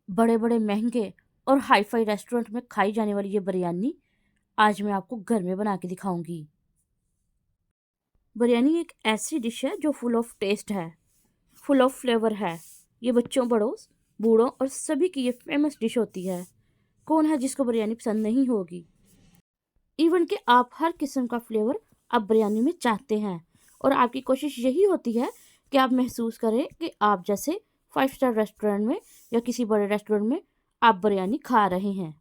बड़े बड़े महंगे और हाई फाई रेस्टोरेंट में खाई जाने वाली ये बिरयानी आज मैं आपको घर में बना के दिखाऊंगी। बिरयानी एक ऐसी डिश है जो फुल ऑफ टेस्ट है, फुल ऑफ फ्लेवर है। ये बच्चों, बड़ों, बूढ़ों और सभी की ये फेमस डिश होती है। कौन है जिसको बिरयानी पसंद नहीं होगी। इवन कि आप हर किस्म का फ्लेवर आप बिरयानी में चाहते हैं और आपकी कोशिश यही होती है कि आप महसूस करें कि आप जैसे 5 स्टार रेस्टोरेंट में या किसी बड़े रेस्टोरेंट में आप बिरयानी खा रहे हैं।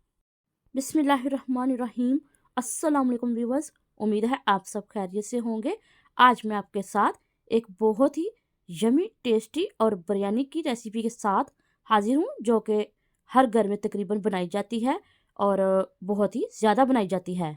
बिस्मिल्लाहिर्रहमानिर्रहीम। अस्सलाम वालेकुम व्यूअर्स, उम्मीद है आप सब खैरियत से होंगे। आज मैं आपके साथ एक बहुत ही यमी, टेस्टी और बिरयानी की रेसिपी के साथ हाजिर हूँ, जो कि हर घर में तकरीबन बनाई जाती है और बहुत ही ज़्यादा बनाई जाती है।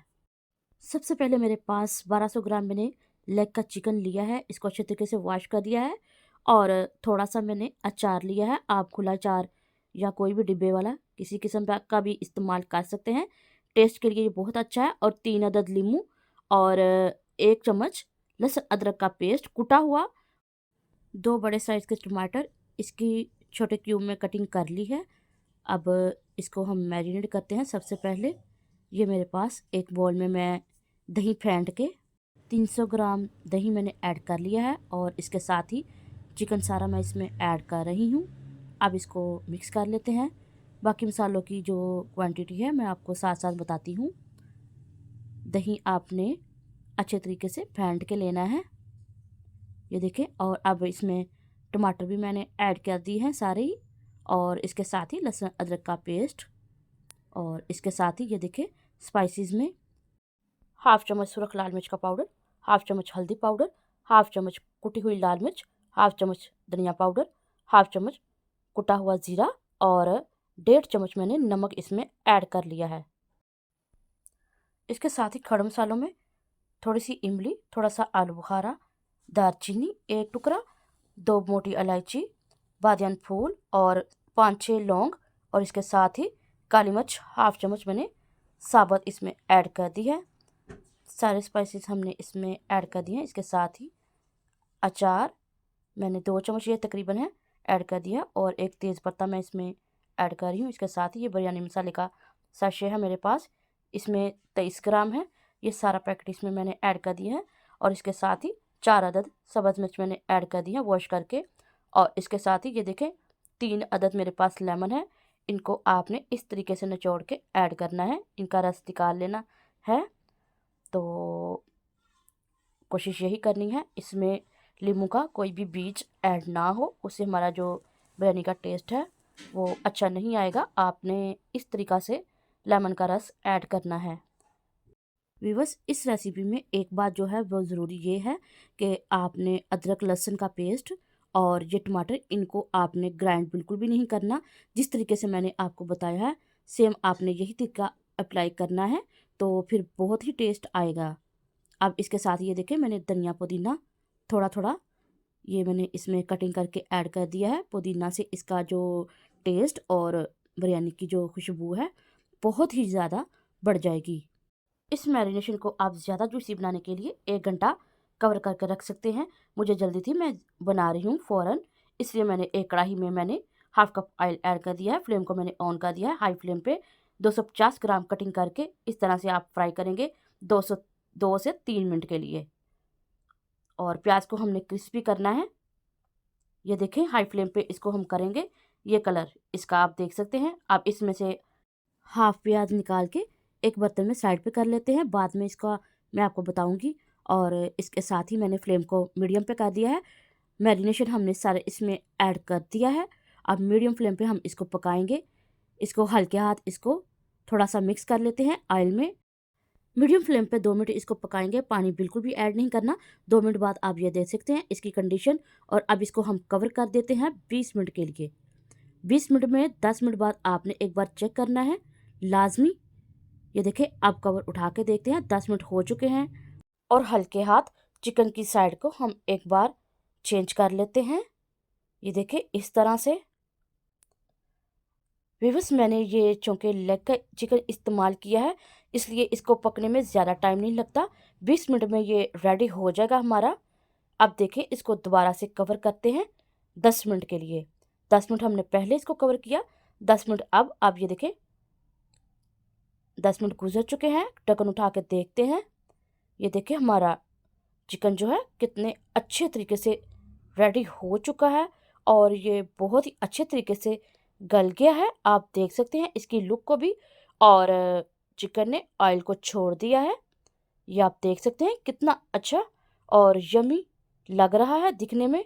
सबसे पहले मेरे पास 1200 ग्राम मैंने लेग का चिकन लिया है। इसको अच्छे तरीके से वॉश कर दिया है और थोड़ा सा मैंने अचार लिया है। आप खुला अचार या कोई भी डिब्बे वाला किसी किस्म का भी इस्तेमाल कर सकते हैं। टेस्ट के लिए ये बहुत अच्छा है। और 3 अदद नींबू और 1 चम्मच लहसुन अदरक का पेस्ट कुटा हुआ। 2 बड़े साइज़ के टमाटर, इसकी छोटे क्यूब में कटिंग कर ली है। अब इसको हम मैरिनेट करते हैं। सबसे पहले ये मेरे पास एक बाउल में मैं दही फेंट के 300 ग्राम दही मैंने ऐड कर लिया है और इसके साथ ही चिकन सारा मैं इसमें ऐड कर रही हूँ। अब इसको मिक्स कर लेते हैं। बाकी मसालों की जो क्वांटिटी है मैं आपको साथ साथ बताती हूँ। दही आपने अच्छे तरीके से फेंट के लेना है, ये देखें। और अब इसमें टमाटर भी मैंने ऐड कर दी हैं सारे ही, और इसके साथ ही लहसुन अदरक का पेस्ट, और इसके साथ ही ये देखें स्पाइसेस में 1/2 चम्मच सुरख लाल मिर्च का पाउडर, 1/2 चम्मच हल्दी पाउडर, 1/2 चम्मच कुटी हुई लाल मिर्च, 1/2 चम्मच धनिया पाउडर, 1/2 चम्मच कुटा हुआ ज़ीरा और 1.5 चम्मच मैंने नमक इसमें ऐड कर लिया है। इसके साथ ही खड़े मसालों में थोड़ी सी इमली, थोड़ा सा आलू बुखारा, दालचीनी 1 टुकड़ा, 2 मोटी इलायची, बादियान फूल और 5-6 लौंग, और इसके साथ ही काली मिर्च 1/2 चम्मच मैंने साबुत इसमें ऐड कर दी है। सारे स्पाइसेस हमने इसमें ऐड कर दिए हैं। इसके साथ ही अचार मैंने 2 चम्मच ये तकरीबन है ऐड कर दिया, और एक तेज़ पत्ता मैं इसमें ऐड कर रही हूँ। इसके साथ ही ये बिरयानी मसाले का सैशे है मेरे पास, इसमें 23 ग्राम है। ये सारा पैकेट इसमें मैंने ऐड कर दिया है। और इसके साथ ही 4 अदद सब्ज़ मिर्च मैंने ऐड कर दी है वॉश करके। और इसके साथ ही ये देखें 3 अदद मेरे पास लेमन है। इनको आपने इस तरीके से निचोड़ के ऐड करना है, इनका रस निकाल लेना है। तो कोशिश यही करनी है इसमें नींबू का कोई भी बीज ऐड ना हो, उससे हमारा जो बिरयानी का टेस्ट है वो अच्छा नहीं आएगा। आपने इस तरीक़ा से लेमन का रस ऐड करना है। वीवर्स, इस रेसिपी में एक बात जो है वो ज़रूरी ये है कि आपने अदरक लहसुन का पेस्ट और ये टमाटर, इनको आपने ग्राइंड बिल्कुल भी नहीं करना। जिस तरीके से मैंने आपको बताया है सेम आपने यही तरीका अप्लाई करना है, तो फिर बहुत ही टेस्ट आएगा। अब इसके साथ ये देखें मैंने धनिया पुदीना थोड़ा थोड़ा ये मैंने इसमें कटिंग करके ऐड कर दिया है। पुदीना से इसका जो टेस्ट और बिरयानी की जो खुशबू है बहुत ही ज़्यादा बढ़ जाएगी। इस मैरिनेशन को आप ज़्यादा जूसी बनाने के लिए 1 घंटा कवर करके रख सकते हैं। मुझे जल्दी थी, मैं बना रही हूँ फ़ौरन, इसलिए मैंने एक कढ़ाई में मैंने 1/2 कप ऑयल ऐड कर दिया है। फ्लेम को मैंने ऑन कर दिया है हाई फ्लेम पे। 250 ग्राम कटिंग करके इस तरह से आप फ्राई करेंगे 2 से 3 मिनट के लिए। और प्याज को हमने क्रिस्पी करना है। ये देखें हाई फ्लेम पे इसको हम करेंगे। ये कलर इसका आप देख सकते हैं। आप इसमें से हाफ प्याज निकाल के एक बर्तन में साइड पे कर लेते हैं, बाद में इसका मैं आपको बताऊंगी। और इसके साथ ही मैंने फ्लेम को मीडियम पे कर दिया है। मैरिनेशन हमने सारे इसमें ऐड कर दिया है। अब मीडियम फ्लेम पे हम इसको पकाएंगे। इसको हल्के हाथ इसको थोड़ा सा मिक्स कर लेते हैं ऑयल में। मीडियम फ्लेम पे 2 मिनट इसको पकाएंगे, पानी बिल्कुल भी ऐड नहीं करना। 2 मिनट बाद आप ये देख सकते हैं इसकी कंडीशन। और अब इसको हम कवर कर देते हैं 20 मिनट के लिए। 20 मिनट में 10 मिनट बाद आपने एक बार चेक करना है लाजमी। ये देखें अब कवर उठा के देखते हैं, 10 मिनट हो चुके हैं। और हल्के हाथ चिकन की साइड को हम एक बार चेंज कर लेते हैं। ये देखें इस तरह से। व्यूअर्स, मैंने ये चूँकि लेग का चिकन इस्तेमाल किया है इसलिए इसको पकने में ज़्यादा टाइम नहीं लगता। 20 मिनट में ये रेडी हो जाएगा हमारा। अब देखें इसको दोबारा से कवर करते हैं 10 मिनट के लिए। 10 मिनट हमने पहले इसको कवर किया, 10 मिनट अब आप ये देखें 10 मिनट गुजर चुके हैं। ढक्कन उठा के देखते हैं। ये देखिए हमारा चिकन जो है कितने अच्छे तरीके से रेडी हो चुका है और ये बहुत ही अच्छे तरीके से गल गया है। आप देख सकते हैं इसकी लुक को भी, और चिकन ने ऑयल को छोड़ दिया है। ये आप देख सकते हैं कितना अच्छा और यमी लग रहा है दिखने में।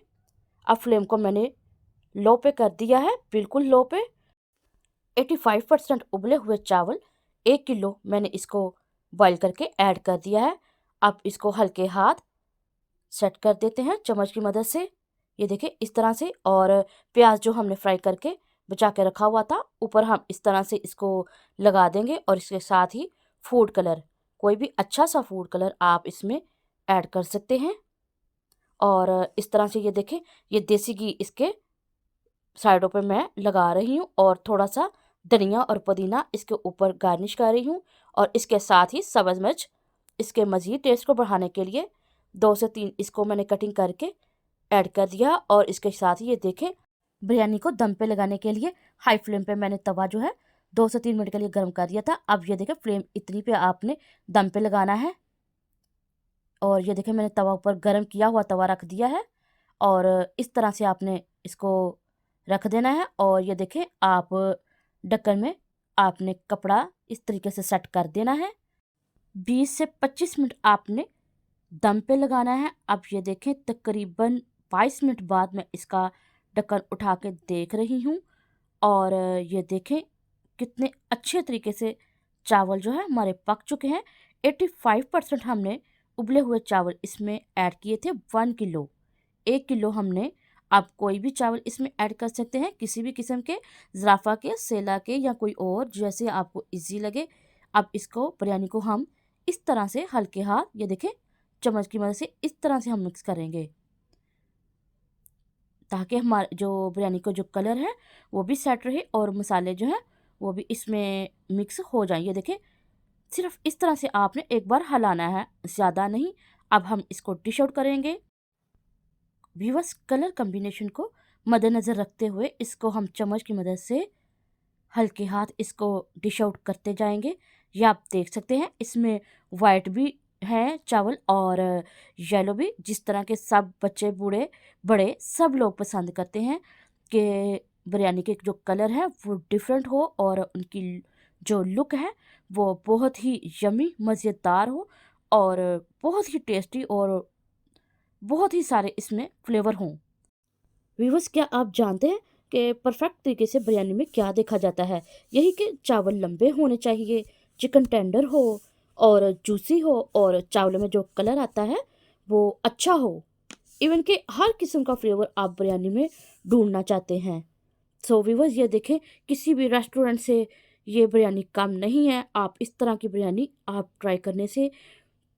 अब फ्लेम को मैंने लो पे कर दिया है, बिल्कुल लो पे। 85% उबले हुए चावल 1 किलो मैंने इसको बॉईल करके ऐड कर दिया है। अब इसको हल्के हाथ सेट कर देते हैं चम्मच की मदद से। ये देखें इस तरह से। और प्याज जो हमने फ्राई करके बचा के रखा हुआ था, ऊपर हम इस तरह से इसको लगा देंगे। और इसके साथ ही फूड कलर, कोई भी अच्छा सा फूड कलर आप इसमें ऐड कर सकते हैं। और इस तरह से ये देखें, ये देसी घी इसके साइडों पे मैं लगा रही हूँ और थोड़ा सा धनिया और पुदीना इसके ऊपर गार्निश कर रही हूँ। और इसके साथ ही सब्ज़ मिर्च इसके मज़ीद टेस्ट को बढ़ाने के लिए 2 से 3 इसको मैंने कटिंग करके ऐड कर दिया। और इसके साथ ही ये देखें बिरयानी को दम पे लगाने के लिए हाई फ्लेम पे मैंने तवा जो है 2 से 3 मिनट के लिए गर्म कर दिया था। अब ये देखें फ्लेम इतनी पे आपने दम पे लगाना है। और ये देखें मैंने तवा ऊपर गर्म किया हुआ तवा रख दिया है और इस तरह से आपने इसको रख देना है। और ये देखें आप ढक्कन में आपने कपड़ा इस तरीके से सेट कर देना है। 20 से 25 मिनट आपने दम पे लगाना है। अब ये देखें तकरीबन 22 मिनट बाद मैं इसका ढक्कन उठा के देख रही हूँ और ये देखें कितने अच्छे तरीके से चावल जो है हमारे पक चुके हैं। 85% हमने उबले हुए चावल इसमें ऐड किए थे। 1 किलो, 1 किलो हमने, आप कोई भी चावल इसमें ऐड कर सकते हैं, किसी भी किस्म के, ज़राफ़ा के, सेला के या कोई और, जैसे आपको इजी लगे। अब इसको बिरयानी को हम इस तरह से हल्के हाथ, ये देखें चम्मच की मदद से इस तरह से हम मिक्स करेंगे ताकि हमारे जो बिरयानी का जो कलर है वो भी सेट रहे और मसाले जो हैं वो भी इसमें मिक्स हो जाएं। ये देखें सिर्फ इस तरह से आपने एक बार हिलाना है, ज़्यादा नहीं। अब हम इसको डिश आउट करेंगे। व्यूअर्स, कलर कम्बिनेशन को मद्देनज़र रखते हुए इसको हम चम्मच की मदद से हल्के हाथ इसको डिश आउट करते जाएंगे। ये आप देख सकते हैं इसमें वाइट भी है चावल और येलो भी, जिस तरह के सब बच्चे बूढ़े बड़े सब लोग पसंद करते हैं कि बिरयानी के जो कलर है वो डिफरेंट हो और उनकी जो लुक है वो बहुत ही यमी मज़ेदार हो और बहुत ही टेस्टी और बहुत ही सारे इसमें फ्लेवर हों। व्यूअर्स, क्या आप जानते हैं कि परफेक्ट तरीके से बिरयानी में क्या देखा जाता है? यही कि चावल लंबे होने चाहिए, चिकन टेंडर हो और जूसी हो और चावल में जो कलर आता है वो अच्छा हो। इवन कि हर किस्म का फ्लेवर आप बिरयानी में ढूंढना चाहते हैं। सो व्यूअर्स, ये देखें किसी भी रेस्टोरेंट से ये बिरयानी कम नहीं है। आप इस तरह की बिरयानी आप ट्राई करने से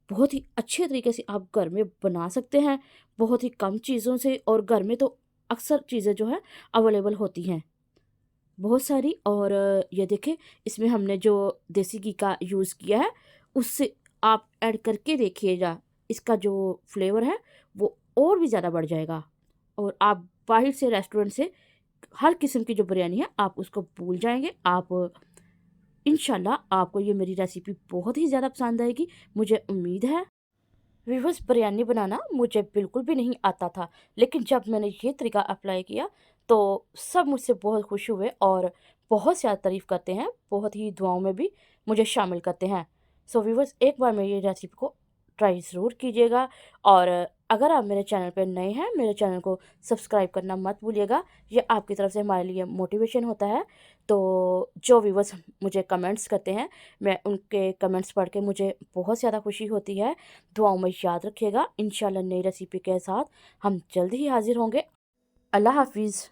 बहुत ही अच्छे तरीके से आप घर में बना सकते हैं, बहुत ही कम चीज़ों से। और घर में तो अक्सर चीज़ें जो है अवेलेबल होती हैं बहुत सारी। और ये देखें इसमें हमने जो देसी घी का यूज़ किया है उससे आप ऐड करके देखिएगा, इसका जो फ्लेवर है वो और भी ज़्यादा बढ़ जाएगा। और आप बाहर से रेस्टोरेंट से हर किस्म की जो बिरयानी है आप उसको भूल जाएंगे। आप इंशाल्लाह आपको ये मेरी रेसिपी बहुत ही ज़्यादा पसंद आएगी, मुझे उम्मीद है। व्यूअर्स, बिरयानी बनाना मुझे बिल्कुल भी नहीं आता था, लेकिन जब मैंने ये तरीका अप्लाई किया तो सब मुझसे बहुत खुश हुए और बहुत ज़्यादा तारीफ़ करते हैं, बहुत ही दुआओं में भी मुझे शामिल करते हैं। सो व्यूअर्स, एक बार मेरी रेसिपी को ट्राई ज़रूर कीजिएगा। और अगर आप मेरे चैनल पर नए हैं, मेरे चैनल को सब्सक्राइब करना मत भूलिएगा। ये आपकी तरफ से हमारे लिए मोटिवेशन होता है। तो जो व्यूअर्स मुझे कमेंट्स करते हैं, मैं उनके कमेंट्स पढ़ के मुझे बहुत ज़्यादा खुशी होती है। दुआओं में याद रखिएगा। इंशाल्लाह नई रेसिपी के साथ हम जल्द ही हाजिर होंगे। अल्लाह हाफिज़।